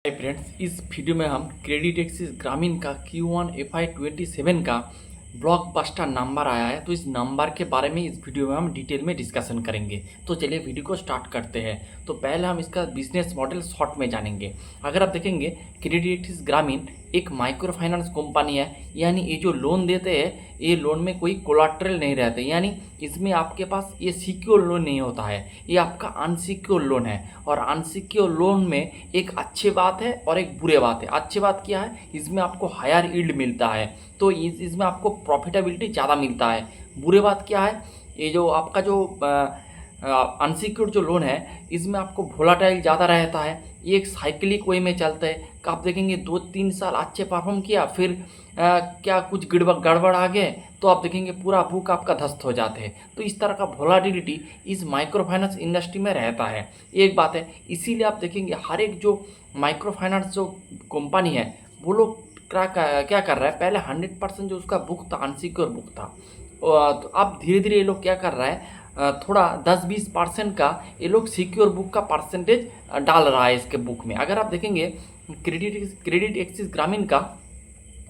Hi friends, इस video में हम क्रेडिट एक्सिस ग्रामीण का Q1 FY27 का ब्लॉकबस्टर नंबर आया है। तो इस नंबर के बारे में इस वीडियो में हम डिटेल में डिस्कशन करेंगे। तो चलिए वीडियो को स्टार्ट करते हैं। तो पहले हम इसका बिजनेस मॉडल शॉर्ट में जानेंगे। अगर आप देखेंगे, क्रेडिट एक्सिस ग्रामीण एक माइक्रो फाइनेंस कंपनी है। यानी ये जो लोन देते हैं, ये लोन में कोई कोलाट्रल नहीं रहते, यानी इसमें आपके पास ये सिक्योर लोन नहीं होता है, ये आपका अनसिक्योर लोन है। और अनसिक्योर लोन में एक अच्छी बात है और एक बुरे बात है। अच्छी बात क्या है, इसमें आपको हायर यील्ड मिलता है, तो इसमें आपको प्रॉफिटेबिलिटी ज़्यादा मिलता है। बुरे बात क्या है, ये जो आपका जो अनसिक्योर्ड जो लोन है, इसमें आपको वोलाटाइल ज़्यादा रहता है। ये एक साइक्लिक वे में चलता है। आप देखेंगे 2-3 साल अच्छे परफॉर्म किया, फिर क्या कुछ गड़बड़ आ गए तो आप देखेंगे पूरा बुक आपका ध्वस्त हो जाते हैं। तो इस तरह का वोलाटिलिटी इस माइक्रो फाइनेंस इंडस्ट्री में रहता है। एक बात है, इसीलिए आप देखेंगे हर एक जो माइक्रो फाइनेंस जो कंपनी है, वो लोग क्या कर रहा है, पहले 100% जो उसका बुक था अनसिक्योर बुक था। तो अब धीरे धीरे ये लोग क्या कर रहा है, थोड़ा 10-20% का ये लोग सिक्योर बुक का परसेंटेज डाल रहा है इसके बुक में। अगर आप देखेंगे क्रेडिट एक्सिस ग्रामीण का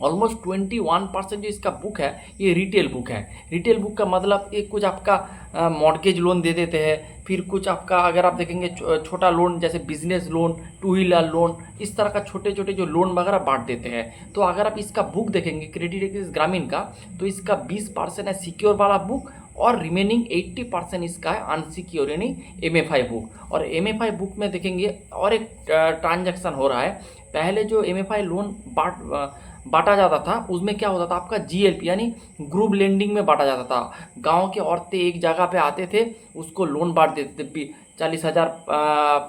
ऑलमोस्ट 21% जो इसका बुक है, ये रिटेल बुक है। रिटेल बुक का मतलब ये कुछ आपका मॉर्गेज लोन दे देते हैं, फिर कुछ आपका अगर आप देखेंगे छोटा लोन जैसे बिजनेस लोन, 2 व्हीलर लोन, इस तरह का छोटे छोटे जो लोन वगैरह बांट देते हैं। तो अगर आप इसका बुक देखेंगे क्रेडिट एक्सिस ग्रामीण का, तो इसका 20% है सिक्योर वाला बुक और रिमेनिंग 80% इसका है अनसिक्योर यानी MFI बुक। और MFI बुक में देखेंगे और एक ट्रांजैक्शन हो रहा है। पहले जो MFI लोन बांटा जाता था, उसमें क्या होता था, आपका GLP यानी ग्रुप लेंडिंग में बांटा जाता था। गांव के औरतें एक जगह पे आते थे, उसको लोन बांट देते थे, 40,000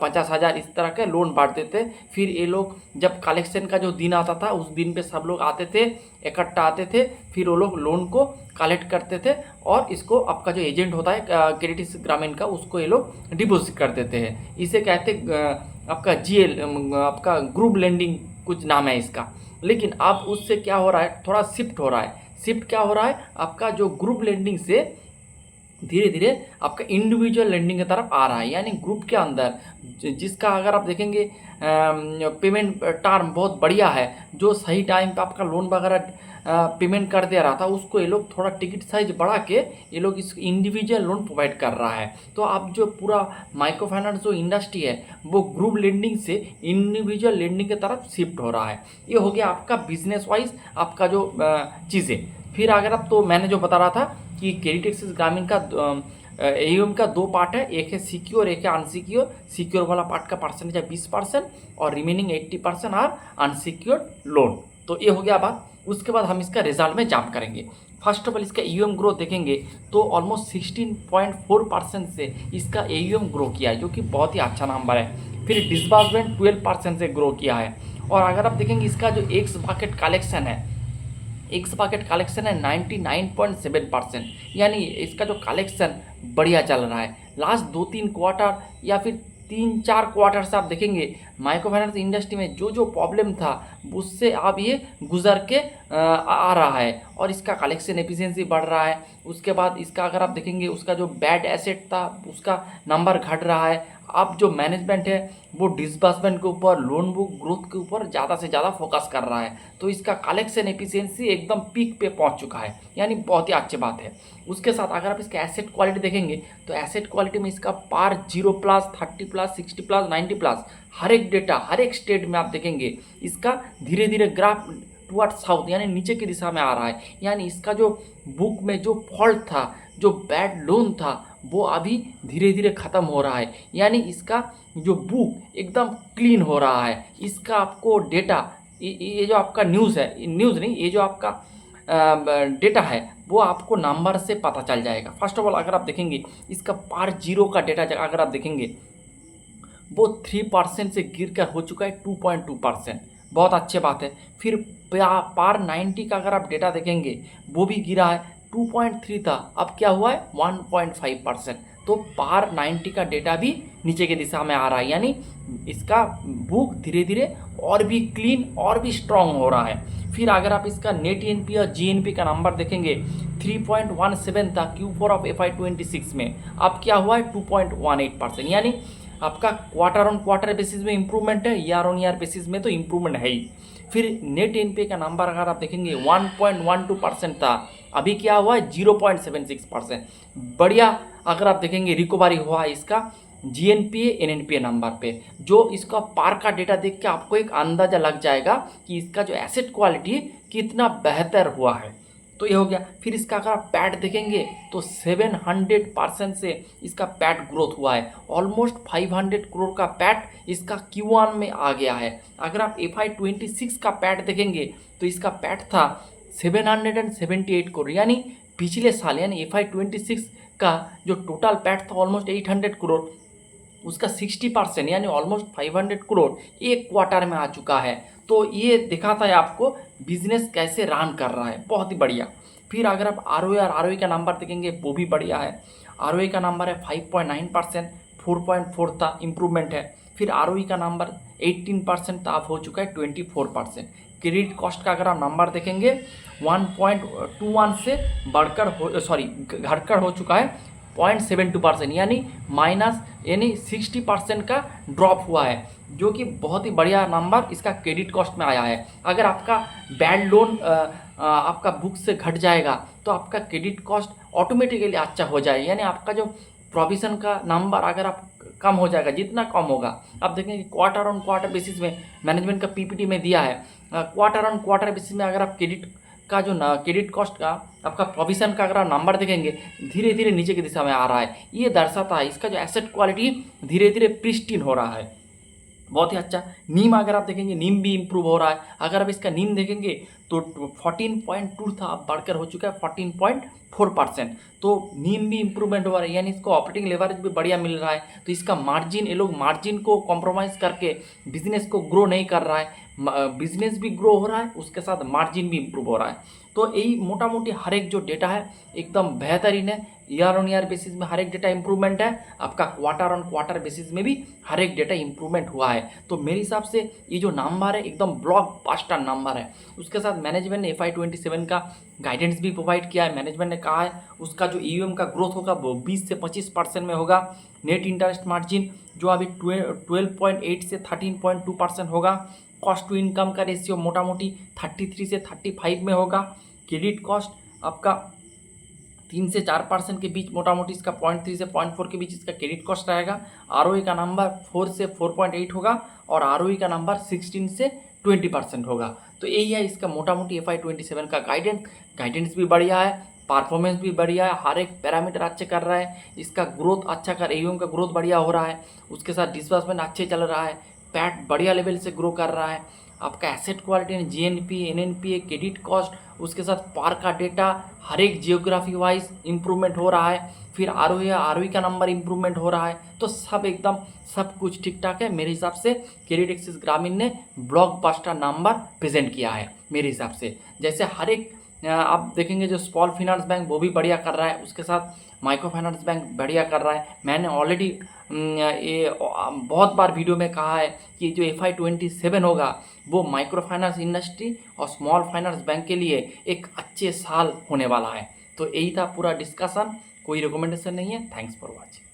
50,000 इस तरह के लोन बांट देते। फिर ये लोग जब कलेक्शन का जो दिन आता था, उस दिन पे सब लोग आते थे, इकट्ठा आते थे, फिर वो लोग लोन को कलेक्ट करते थे और इसको आपका जो एजेंट होता है क्रेडिट ग्रामीण का, उसको ये लोग डिपॉजिट कर देते हैं। इसे कहते आपका आपका ग्रुप लेंडिंग कुछ नाम है इसका। लेकिन अब उससे क्या हो रहा है, थोड़ा शिफ्ट हो रहा है। शिफ्ट क्या हो रहा है, आपका जो ग्रुप लेंडिंग से धीरे धीरे आपका इंडिविजुअल लेंडिंग की तरफ आ रहा है। यानी ग्रुप के अंदर जिसका अगर आप देखेंगे पेमेंट टर्म बहुत बढ़िया है, जो सही टाइम पे आपका लोन वगैरह पेमेंट कर दे रहा था, उसको ये लोग थोड़ा टिकट साइज बढ़ा के ये लोग इस इंडिविजुअल लोन प्रोवाइड कर रहा है। तो अब जो पूरा माइक्रो फाइनेंस जो इंडस्ट्री है, वो ग्रुप लेंडिंग से इंडिविजुअल लेंडिंग की तरफ शिफ्ट हो रहा है। ये हो गया आपका बिजनेस वाइज आपका जो चीज़ें। फिर अगर आप, तो मैंने जो बता रहा था कि क्रेडिट एक्सिस ग्रामीण का AUM का 2 पार्ट है, एक है सिक्योर, एक है अनसिक्योर। सिक्योर वाला पार्ट का परसेंटेज है 20% और रिमेनिंग 80% आर अनसिक्योर्ड लोन। तो ये हो गया बात। उसके बाद हम इसका रिजल्ट में जंप करेंगे। फर्स्ट ऑफ ऑल इसका AUM ग्रोथ देखेंगे तो ऑलमोस्ट 16.4% से इसका AUM ग्रो किया है, जो कि बहुत ही अच्छा नंबर है। फिर डिसबर्समेंट 12% से ग्रो किया है। और अगर आप देखेंगे इसका जो एक्स बकेट कलेक्शन है, एक्स बकेट कलेक्शन है 99.7%, यानी इसका जो कलेक्शन बढ़िया चल रहा है। लास्ट 2-3 क्वार्टर या फिर 3-4 क्वार्टर से आप देखेंगे माइक्रो फाइनेंस इंडस्ट्री में जो जो प्रॉब्लम था, उससे अब ये गुजर के आ रहा है और इसका कलेक्शन एफिशिएंसी बढ़ रहा है। उसके बाद इसका अगर आप देखेंगे, उसका जो बैड एसेट था उसका नंबर घट रहा है। अब जो मैनेजमेंट है वो डिसबर्समेंट के ऊपर, लोन बुक ग्रोथ के ऊपर ज़्यादा से ज़्यादा फोकस कर रहा है। तो इसका कलेक्शन एफिशिएंसी एकदम पीक पे पहुंच चुका है, यानी बहुत ही अच्छी बात है। उसके साथ अगर आप इसका एसेट क्वालिटी देखेंगे, तो एसेट क्वालिटी में इसका पार 0+, 30+, 60+, 90+, हर एक डेटा हर एक स्टेट में आप देखेंगे इसका धीरे धीरे ग्राफ टुवर्ड साउथ यानी नीचे की दिशा में आ रहा है। यानी इसका जो बुक में जो फॉल्ट था, जो बैड लोन था, वो अभी धीरे धीरे ख़त्म हो रहा है। यानी इसका जो बुक एकदम क्लीन हो रहा है। इसका आपको डेटा, ये जो आपका न्यूज़ है, न्यूज़ नहीं, ये जो आपका डेटा है, वो आपको नंबर से पता चल जाएगा। फर्स्ट ऑफ ऑल अगर आप देखेंगे इसका पार 0 का डेटा अगर आप देखेंगे, वो 3% से गिर कर हो चुका है 2.2%, बहुत अच्छी बात है। फिर पार 90 का अगर आप डेटा देखेंगे, वो भी गिरा है, 2.3 था, अब क्या हुआ है 1.5%। तो पार 90 का डेटा भी नीचे की दिशा में आ रहा है। यानी इसका बुक धीरे धीरे और भी क्लीन और भी स्ट्रांग हो रहा है। फिर अगर आप इसका नेट NPA और GNP का नंबर देखेंगे, 3.17 था Q4 ऑफ FY26 में, अब क्या हुआ है 2.18%, यानी आपका क्वार्टर ऑन क्वार्टर बेसिस में इम्प्रूवमेंट है, ईयर ऑन ईयर बेसिस में तो इम्प्रूवमेंट है ही। फिर नेट एनपीए का नंबर अगर आप देखेंगे 1.12% था, अभी क्या हुआ है 0.76%। बढ़िया अगर आप देखेंगे रिकवरी हुआ है इसका जीएनपीए एनएनपीए नंबर पे। जो इसका पार का डेटा देख के आपको एक अंदाज़ा लग जाएगा कि इसका जो एसेट क्वालिटी कितना बेहतर हुआ है। तो ये हो गया। फिर इसका अगर आप पैट देखेंगे तो 700% से इसका पैट ग्रोथ हुआ है, ऑलमोस्ट 500 करोड़ का पैट इसका Q1 में आ गया है। अगर आप FY26 का पैट देखेंगे तो इसका पैट था 778 करोड़, यानी पिछले साल यानी FY26 का जो टोटल पैट था ऑलमोस्ट 800 करोड़, उसका 60% यानी ऑलमोस्ट 500 करोड़ एक क्वार्टर में आ चुका है। तो ये दिखाता है आपको बिजनेस कैसे रन कर रहा है, बहुत ही बढ़िया। फिर अगर आप आरओए और आरओई का नंबर देखेंगे वो भी बढ़िया है। आरओए का नंबर है 5.9%, 4.4 था, इम्प्रूवमेंट है। फिर आरओई का नंबर 18% था, अब हो चुका है 24%। क्रेडिट कॉस्ट का अगर आप नंबर देखेंगे 1.21 से घटकर हो चुका है 0.72%, यानी माइनस यानी 60% का ड्रॉप हुआ है, जो कि बहुत ही बढ़िया नंबर इसका क्रेडिट कॉस्ट में आया है। अगर आपका बैड लोन आपका बुक से घट जाएगा तो आपका क्रेडिट कॉस्ट ऑटोमेटिकली अच्छा हो जाएगा, यानी आपका जो प्रोविजन का नंबर अगर आप कम हो जाएगा, जितना कम होगा। आप देखेंगे क्वार्टर ऑन क्वार्टर बेसिस में मैनेजमेंट का पीपीटी में दिया है, क्वार्टर ऑन क्वार्टर बेसिस में अगर आप क्रेडिट कॉस्ट का आपका प्रोविजन का अगर आप नंबर देखेंगे धीरे धीरे नीचे की दिशा में आ रहा है। ये दर्शाता है इसका जो एसेट क्वालिटी धीरे धीरे प्रिस्टीन हो रहा है, बहुत ही अच्छा। नीम अगर आप देखेंगे नीम भी इम्प्रूव हो रहा है। अगर आप इसका नीम देखेंगे तो 14.2 था, अब बढ़कर हो चुका है 14.4%। तो नीम भी इम्प्रूवमेंट हो रहा है, यानी इसको ऑपरेटिंग लेवरेज भी बढ़िया मिल रहा है। तो इसका मार्जिन, ये लोग मार्जिन को कॉम्प्रोमाइज़ करके बिजनेस को ग्रो नहीं कर रहा है, बिजनेस भी ग्रो हो रहा है, उसके साथ मार्जिन भी इम्प्रूव हो रहा है। तो यही मोटा मोटी हर एक जो डेटा है एकदम बेहतरीन है। ईयर ऑन ईयर बेसिस में हर एक डेटा इंप्रूवमेंट है, आपका क्वार्टर ऑन क्वार्टर बेसिस में भी हर एक डेटा इंप्रूवमेंट हुआ है। तो मेरे हिसाब से ये जो नंबर है एकदम ब्लॉकबस्टर नंबर है। उसके साथ मैनेजमेंट ने FY27 का गाइडेंस भी प्रोवाइड किया है। मैनेजमेंट ने कहा है उसका जो EUM का ग्रोथ होगा वो 20 से 25% में होगा। नेट इंटरेस्ट मार्जिन जो अभी 12.8 से 13.2% होगा। कॉस्ट टू इनकम का रेशियो मोटा मोटी 33 से 35 में होगा। क्रेडिट कॉस्ट आपका 3 से 4% के बीच मोटा मोटी इसका 0.3 से 0.4 के बीच इसका क्रेडिट कॉस्ट रहेगा। आरओई का नंबर 4 से 4.8 होगा और आरओई का नंबर 16 से 20% होगा। तो यही है इसका मोटा मोटी FY27 का गाइडेंस भी बढ़िया है, परफॉर्मेंस भी बढ़िया है, हर एक पैरामीटर अच्छे कर रहा है। इसका ग्रोथ अच्छा कर, AUM का ग्रोथ बढ़िया हो रहा है, उसके साथ डिस्बर्समेंट अच्छे चल रहा है, पैट बढ़िया लेवल से ग्रो कर रहा है। आपका asset quality GNP NNPA credit cost, उसके साथ पार का डेटा हर एक जियोग्राफी वाइज इम्प्रूवमेंट हो रहा है। फिर आरओई का नंबर इम्प्रूवमेंट हो रहा है। तो सब कुछ ठीक ठाक है मेरे हिसाब से। क्रेडिट एक्सिस ग्रामीण ने ब्लॉकबस्टर नंबर प्रेजेंट किया है मेरे हिसाब से। जैसे हर एक आप देखेंगे जो स्मॉल फाइनेंस बैंक वो भी बढ़िया कर रहा है, उसके साथ माइक्रो फाइनेंस बैंक बढ़िया कर रहा है। मैंने ऑलरेडी ये बहुत बार वीडियो में कहा है कि जो FY27 होगा वो माइक्रो फाइनेंस इंडस्ट्री और स्मॉल फाइनेंस बैंक के लिए एक अच्छे साल होने वाला है। तो यही था पूरा डिस्कशन, कोई रिकमेंडेशन नहीं है। Thanks for watching.